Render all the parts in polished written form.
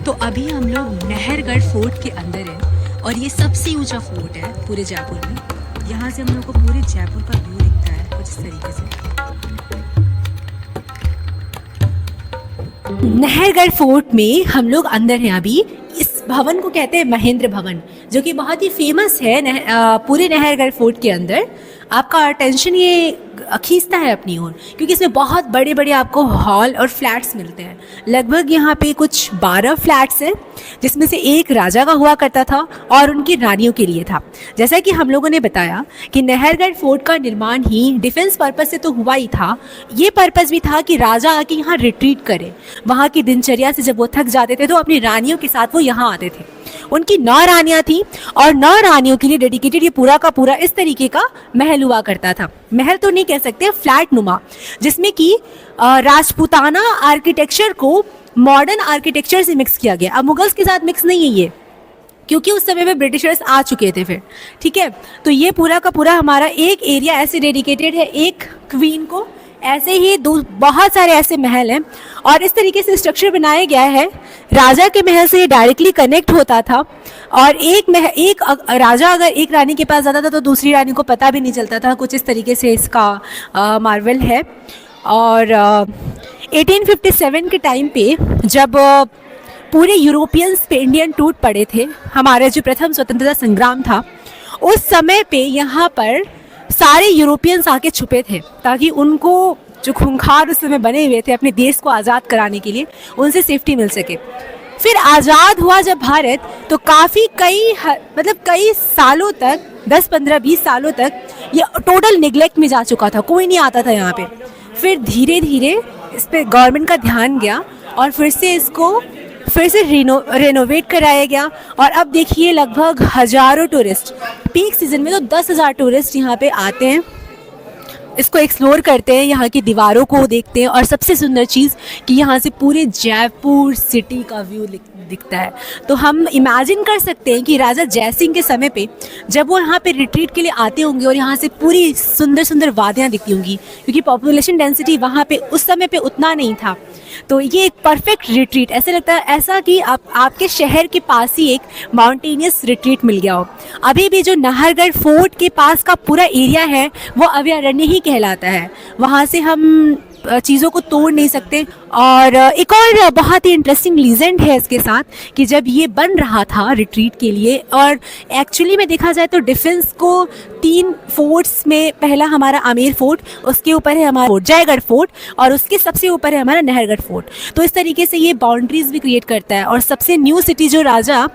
तो अभी हम लोग नहरगढ़ फोर्ट के अंदर हैं और ये सबसे ऊंचा फोर्ट है पूरे जयपुर में। यहाँ से हम लोग को पूरे जयपुर का व्यू दिखता है कुछ इस तरीके से। नहरगढ़ फोर्ट में हम लोग अंदर हैं अभी। इस भवन को कहते हैं महेंद्र भवन, जो कि बहुत ही फेमस है पूरे नहरगढ़ फोर्ट के अंदर। आपका अटेंशन ये खींचता है अपनी ओर, क्योंकि इसमें बहुत बड़े बड़े आपको हॉल और फ्लैट्स मिलते हैं। लगभग यहाँ पे कुछ 12 फ्लैट्स हैं, जिसमें से एक राजा का हुआ करता था और उनकी रानियों के लिए था। जैसा कि हम लोगों ने बताया कि नहरगढ़ फोर्ट का निर्माण ही डिफेंस पर्पज से तो हुआ ही था, ये पर्पज भी था कि राजा आके यहाँ रिट्रीट करे। वहाँ की दिनचर्या से जब वो थक जाते थे तो अपनी रानियों के साथ वो यहाँ आते थे। उनकी 9 रानियाँ थी और 9 रानियों के लिए डेडिकेटेड ये पूरा का पूरा इस तरीके का महल हुआ करता था। महल तो नहीं कह सकते, फ्लैट नुमा, जिसमें कि राजपूताना आर्किटेक्चर को मॉडर्न आर्किटेक्चर से मिक्स किया गया। अब मुगल्स के साथ मिक्स नहीं है ये, क्योंकि उस समय में ब्रिटिशर्स आ चुके थे फिर, ठीक है। तो ये पूरा का पूरा हमारा एक एरिया ऐसे डेडिकेटेड है एक क्वीन को। ऐसे ही बहुत सारे ऐसे महल हैं और इस तरीके से स्ट्रक्चर बनाया गया है। राजा के महल से ये डायरेक्टली कनेक्ट होता था और एक राजा अगर एक रानी के पास जाता था तो दूसरी रानी को पता भी नहीं चलता था। कुछ इस तरीके से इसका मार्वल है। और 1857 के टाइम पे जब पूरे यूरोपियंस पे इंडियन टूट पड़े थे, हमारा जो प्रथम स्वतंत्रता संग्राम था, उस समय पे यहाँ पर सारे यूरोपियंस आके छुपे थे ताकि उनको जो खूंखार उस समय बने हुए थे अपने देश को आज़ाद कराने के लिए, उनसे सेफ्टी मिल सके। फिर आज़ाद हुआ जब भारत, तो काफ़ी कई सालों तक 10, 15, 20 सालों तक ये टोटल निगलेक्ट में जा चुका था, कोई नहीं आता था यहाँ पे। फिर धीरे धीरे इस पर गवर्नमेंट का ध्यान गया और फिर से रेनोवेट कराया गया। और अब देखिए लगभग हज़ारों टूरिस्ट, पीक सीज़न में तो 10,000 टूरिस्ट यहाँ पे आते हैं, इसको एक्सप्लोर करते हैं, यहाँ की दीवारों को देखते हैं। और सबसे सुंदर चीज़ कि यहाँ से पूरे जयपुर सिटी का व्यू दिखता है। तो हम इमेजिन कर सकते हैं कि राजा जयसिंह के समय पे जब वो यहाँ पे रिट्रीट के लिए आते होंगे और यहाँ से पूरी सुंदर सुंदर वादियाँ दिखती होंगी, क्योंकि पॉपुलेशन डेंसिटी वहाँ पे उस समय पे उतना नहीं था। तो ये एक परफेक्ट रिट्रीट, ऐसे लगता है ऐसा कि आपके शहर के पास ही एक माउंटेनियस रिट्रीट मिल गया हो। अभी भी जो नाहरगढ़ फोर्ट के पास का पूरा एरिया है वो अभयारण्य ही कहलाता है, वहाँ से हम चीज़ों को तोड़ नहीं सकते। और एक और बहुत ही इंटरेस्टिंग लीजेंड है इसके साथ कि जब ये बन रहा था रिट्रीट के लिए, और एक्चुअली में देखा जाए तो डिफेंस को 3 फोर्ट्स में, पहला हमारा आमेर फोर्ट, उसके ऊपर है हमारा जयगढ़ फोर्ट और उसके सबसे ऊपर है हमारा नहरगढ़ फोर्ट। तो इस तरीके से ये बाउंड्रीज भी क्रिएट करता है। और सबसे न्यू सिटी जो राजा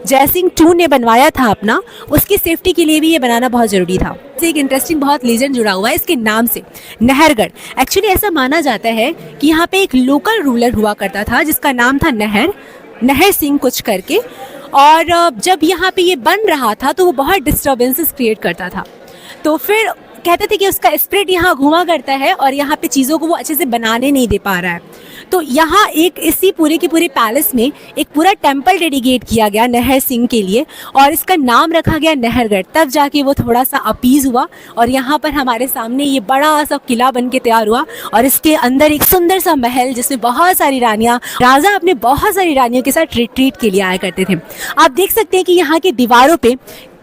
जयसिंह II ने बनवाया था अपना, उसकी सेफ्टी के लिए भी ये बनाना बहुत ज़रूरी था। एक इंटरेस्टिंग बहुत लीजेंड जुड़ा हुआ है इसके नाम से, नहरगढ़। एक्चुअली ऐसा माना जाता है कि यहाँ पे एक लोकल रूलर हुआ करता था जिसका नाम था नहर सिंह कुछ करके। और जब यहाँ पे ये बन रहा था तो वो बहुत डिस्टर्बेंसेस क्रिएट करता था। तो फिर कहते थे कि उसका स्पिरिट यहाँ घुमा करता है और यहाँ पे चीज़ों को वो अच्छे से बनाने नहीं दे पा रहा है। तो यहाँ एक इसी पूरे के पूरे पैलेस में एक पूरा टेम्पल डेडिकेट किया गया नहर सिंह के लिए और इसका नाम रखा गया नहरगढ़। तब जाके वो थोड़ा सा अपीज़ हुआ और यहाँ पर हमारे सामने ये बड़ा सा किला बन के तैयार हुआ और इसके अंदर एक सुंदर सा महल जिसमें बहुत सारी रानियाँ, राजा अपने बहुत सारी रानियों के साथ रिट्रीट के लिए आया करते थे। आप देख सकते हैं कि यहाँ की दीवारों पे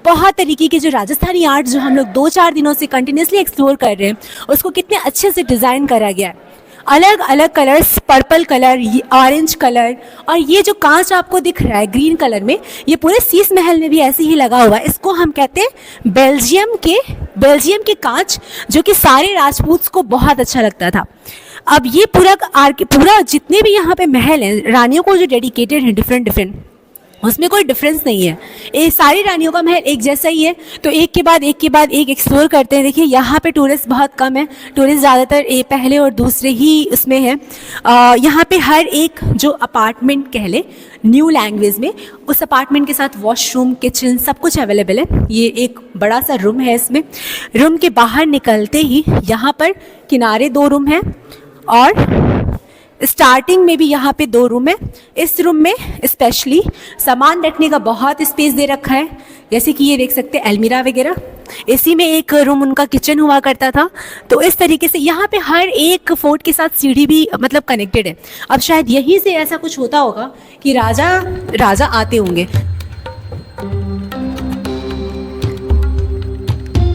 बहुत तरीके के जो राजस्थानी आर्ट जो हम लोग 2-4 दिनों से कंटिन्यूसली एक्सप्लोर कर रहे हैं, उसको कितने अच्छे से डिज़ाइन करा गया है। अलग अलग colours, purple colour, orange colour, और ये जो कांच आपको दिख रहा है ग्रीन कलर में, ये पूरे शीश महल में भी ऐसे ही लगा हुआ है। इसको हम कहते हैं बेल्जियम के कांच, जो कि सारे राजपूत को बहुत अच्छा लगता था। अब ये पूरा जितने भी यहाँ पे महल हैं, रानियों को जो डेडिकेटेड हैं डिफरेंट, उसमें कोई डिफरेंस नहीं है। ये सारी रानियों का महल एक जैसा ही है। तो एक के बाद एक एक्सप्लोर करते हैं। देखिए यहाँ पे टूरिस्ट बहुत कम है, टूरिस्ट ज़्यादातर पहले और दूसरे ही उसमें है। यहाँ पे हर एक जो अपार्टमेंट कह ले न्यू लैंग्वेज में, उस अपार्टमेंट के साथ वॉशरूम, किचन, सब कुछ अवेलेबल है। ये एक बड़ा सा रूम है। इसमें रूम के बाहर निकलते ही यहाँ पर किनारे 2 रूम हैं और स्टार्टिंग में भी यहाँ पे 2 रूम है। इस रूम में स्पेशली सामान रखने का बहुत स्पेस दे रखा है, जैसे कि ये देख सकते हैं अलमीरा वगैरह, इसी में एक रूम उनका किचन हुआ करता था। तो इस तरीके से यहाँ पे हर एक फोर्ट के साथ सीढ़ी भी मतलब कनेक्टेड है। अब शायद यहीं से ऐसा कुछ होता होगा कि राजा आते होंगे।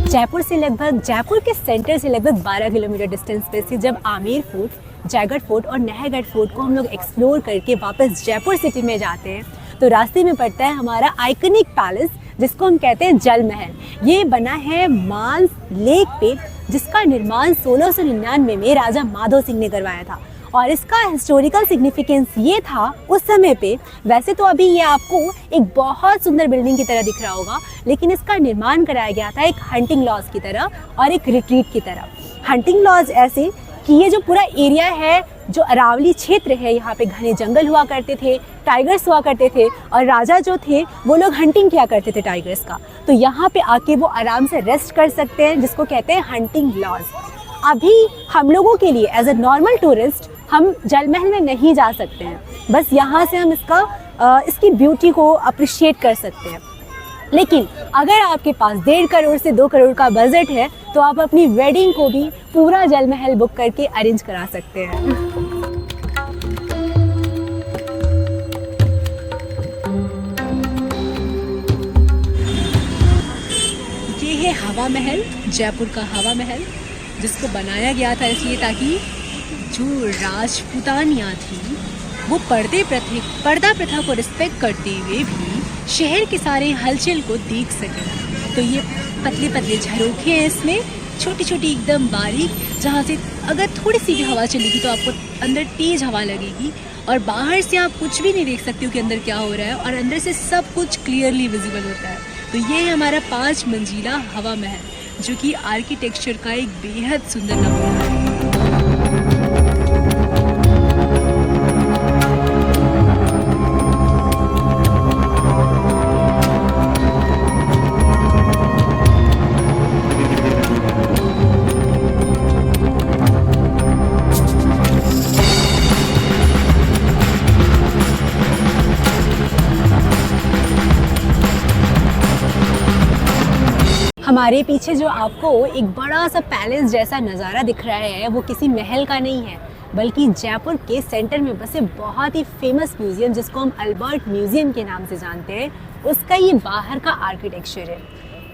जयपुर के सेंटर से लगभग 12 किलोमीटर डिस्टेंस पे स्थित जब आमेर फोर्ट, जयगढ़ फोर्ट और नहरगढ़ फोर्ट को हम लोग एक्सप्लोर करके वापस जयपुर सिटी में जाते हैं तो रास्ते में पड़ता है हमारा आइकनिक पैलेस, जिसको हम कहते हैं जल महल। ये बना है मानस लेक पे, जिसका निर्माण 1699 में राजा माधो सिंह ने करवाया था। और इसका हिस्टोरिकल सिग्निफिकेंस ये था उस समय पे, वैसे तो अभी ये आपको एक बहुत सुंदर बिल्डिंग की तरह दिख रहा होगा, लेकिन इसका निर्माण कराया गया था एक हंटिंग लॉज की तरह और एक रिट्रीट की तरह। हंटिंग लॉज ऐसे कि ये जो पूरा एरिया है, जो अरावली क्षेत्र है, यहाँ पे घने जंगल हुआ करते थे, टाइगर्स हुआ करते थे और राजा जो थे वो लोग हंटिंग किया करते थे टाइगर्स का। तो यहाँ पे आके वो आराम से रेस्ट कर सकते हैं, जिसको कहते हैं हंटिंग लॉज। अभी हम लोगों के लिए एज अ नॉर्मल टूरिस्ट हम जल महल में नहीं जा सकते हैं, बस यहाँ से हम इसकी ब्यूटी को अप्रिशिएट कर सकते हैं। लेकिन अगर आपके पास 1.5 करोड़ से 2 करोड़ का बजट है तो आप अपनी वेडिंग को भी पूरा जल महल बुक करके अरेंज करा सकते हैं। ये है हवा महल, जयपुर का हवा महल, जिसको बनाया गया था इसलिए ताकि जो राजपूतानियाँ थी वो पर्दा प्रथा को रिस्पेक्ट करते हुए भी शहर के सारे हलचल को देख सकें। तो ये पतले पतले झरोखे हैं, इसमें छोटी छोटी एकदम बारीक, जहाँ से अगर थोड़ी सी भी हवा चलेगी तो आपको अंदर तेज़ हवा लगेगी और बाहर से आप कुछ भी नहीं देख सकते हो कि अंदर क्या हो रहा है, और अंदर से सब कुछ क्लियरली विजिबल होता है। तो ये है हमारा 5 मंजिला हवा महल, जो कि आर्किटेक्चर का एक बेहद सुंदर नमूना है। हमारे पीछे जो आपको एक बड़ा सा पैलेस जैसा नज़ारा दिख रहा है वो किसी महल का नहीं है, बल्कि जयपुर के सेंटर में बसे बहुत ही फेमस म्यूज़ियम, जिसको हम अल्बर्ट म्यूज़ियम के नाम से जानते हैं, उसका ये बाहर का आर्किटेक्चर है।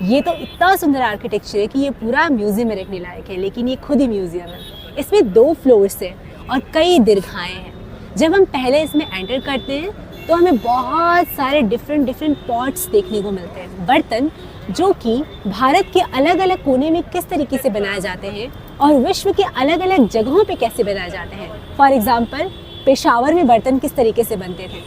ये तो इतना सुंदर आर्किटेक्चर है कि ये पूरा म्यूज़ियम में रखने लायक है, लेकिन ये खुद ही म्यूज़ियम है। इसमें 2 फ्लोर्स हैं और कई दीर्घाएँ हैं। जब हम पहले इसमें एंटर करते हैं तो हमें बहुत सारे डिफरेंट पॉट्स देखने को मिलते हैं, बर्तन जो कि भारत के अलग अलग कोने में किस तरीके से बनाए जाते हैं और विश्व के अलग अलग जगहों पे कैसे बनाए जाते हैं। फॉर एग्जांपल, पेशावर में बर्तन किस तरीके से बनते थे,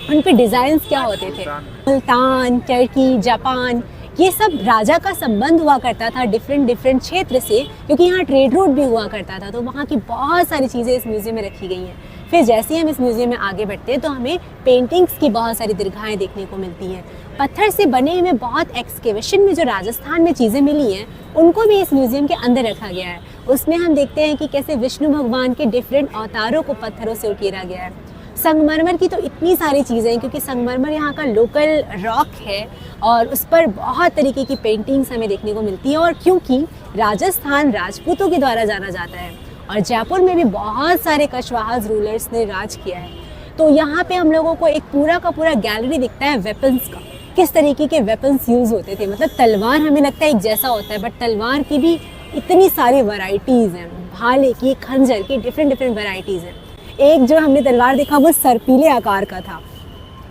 उन पे डिज़ाइंस क्या होते थे। मुल्तान, टर्की, जापान, ये सब राजा का संबंध हुआ करता था डिफरेंट क्षेत्र से, क्योंकि यहाँ ट्रेड रूट भी हुआ करता था। तो वहाँ की बहुत सारी चीज़ें इस म्यूज़ियम में रखी गई हैं। फिर जैसे ही हम इस म्यूज़ियम में आगे बढ़ते हैं तो हमें पेंटिंग्स की बहुत सारी दीर्घाएँ देखने को मिलती हैं। पत्थर से बने हुए बहुत एक्सकेवेशन में जो राजस्थान में चीज़ें मिली हैं, उनको भी इस म्यूज़ियम के अंदर रखा गया है। उसमें हम देखते हैं कि कैसे विष्णु भगवान के डिफरेंट अवतारों को पत्थरों से उकेरा गया है। संगमरमर की तो इतनी सारी चीज़ें हैं, क्योंकि संगमरमर यहाँ का लोकल रॉक है और उस पर बहुत तरीके की पेंटिंग्स हमें देखने को मिलती है। और क्योंकि राजस्थान राजपूतों के द्वारा जाना जाता है और जयपुर में भी बहुत सारे कछवाहाज रूलर्स ने राज किया है, तो यहाँ पे हम लोगों को एक पूरा का पूरा गैलरी दिखता है वेपन्स का, किस तरीके के वेपन्स यूज़ होते थे। मतलब तलवार हमें लगता है एक जैसा होता है, बट तलवार की भी इतनी सारी वैरायटीज़ हैं, भाले की, खंजर की, डिफरेंट वैरायटीज़ हैं। एक जो हमने तलवार देखा वो सर्पीले आकार का था,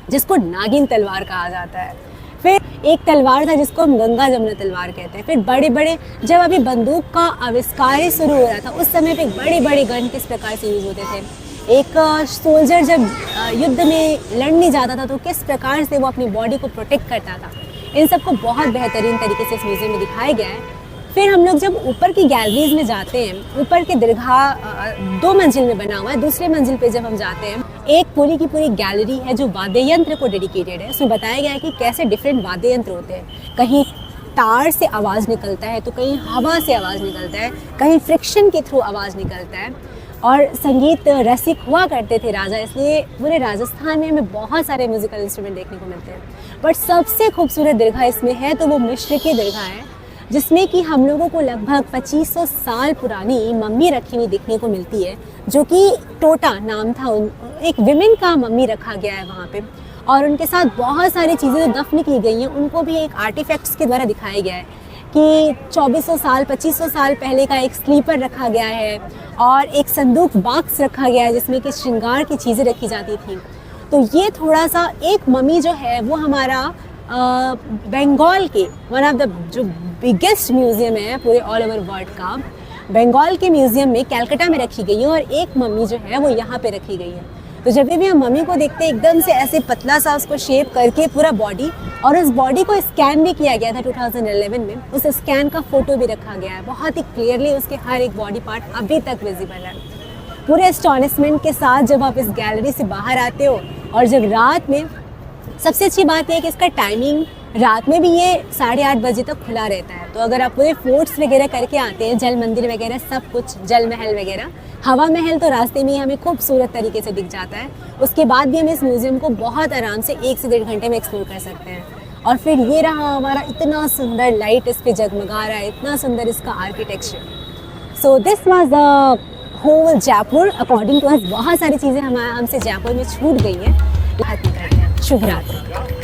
जिसको नागिन तलवार कहा जाता है। फिर एक तलवार था जिसको हम गंगा जमुना तलवार कहते हैं। फिर बड़े जब अभी बंदूक का आविष्कार शुरू हो रहा था, उस समय पे बड़े गन किस प्रकार से यूज़ होते थे। एक सोल्जर जब युद्ध में लड़ने जाता था तो किस प्रकार से वो अपनी बॉडी को प्रोटेक्ट करता था, इन सबको बहुत बेहतरीन तरीके से इस म्यूज़ियम में दिखाया गया है। फिर हम लोग जब ऊपर की गैलरीज में जाते हैं, ऊपर के दीर्घा 2 मंजिल में बना हुआ है, दूसरे मंजिल पे जब हम जाते हैं, एक पूरी की पूरी गैलरी है जो वाद्य यंत्र को डेडिकेटेड है। उसमें बताया गया है कि कैसे डिफरेंट वाद्य यंत्र होते हैं। कहीं तार से आवाज़ निकलता है तो कहीं हवा से आवाज़ निकलता है, कहीं फ्रिक्शन के थ्रू आवाज़ निकलता है। और संगीत रसिक हुआ करते थे राजा, इसलिए पूरे राजस्थान में हमें बहुत सारे म्यूज़िकल इंस्ट्रूमेंट देखने को मिलते हैं। बट सबसे खूबसूरत दीर्घा इसमें है तो वो मिश्र की दीर्घा है, जिसमें कि हम लोगों को लगभग 2500 साल पुरानी मम्मी रखी हुई देखने को मिलती है, जो कि टोटा नाम था, एक विमेन का मम्मी रखा गया है वहाँ पे। और उनके साथ बहुत सारी चीज़ें जो दफन की गई हैं उनको भी एक आर्टिफैक्ट्स के द्वारा दिखाया गया है कि 2400 साल 2500 साल पहले का एक स्लीपर रखा गया है और एक संदूक बॉक्स रखा गया है जिसमें कि श्रृंगार की चीज़ें रखी जाती थी। तो ये थोड़ा सा एक मम्मी जो है वो हमारा बंगाल के वन ऑफ द जो बिगेस्ट म्यूज़ियम है पूरे ऑल ओवर वर्ल्ड का, बंगाल के म्यूज़ियम में कलकत्ता में रखी गई है और एक मम्मी जो है वो यहाँ पे रखी गई है। तो जब भी हम मम्मी को देखते हैं एकदम से ऐसे पतला सा उसको शेप करके पूरा बॉडी, और उस बॉडी को स्कैन भी किया गया था 2011 में, उस स्कैन का फ़ोटो भी रखा गया है, बहुत ही क्लियरली उसके हर एक बॉडी पार्ट अभी तक विजिबल है। पूरे एस्टॉनिशमेंट के साथ जब आप इस गैलरी से बाहर आते हो, और जब रात में, सबसे अच्छी बात यह है कि इसका टाइमिंग रात में भी ये 8:30 बजे तक खुला रहता है। तो अगर आप पूरे फोर्ट्स वगैरह करके आते हैं, जल मंदिर वगैरह सब कुछ, जल महल वगैरह, हवा महल तो रास्ते में ही हमें खूबसूरत तरीके से दिख जाता है, उसके बाद भी हम इस म्यूज़ियम को बहुत आराम से 1 से 1.5 घंटे में एक्सप्लोर कर सकते हैं। और फिर ये रहा हमारा इतना सुंदर लाइट इस पर जगमगा रहा है, इतना सुंदर इसका architecture. So this was the whole Jaipur. According to us बहुत सारी चीज़ें हमसे जयपुर में छूट गई हैं। शुभ रात्रि।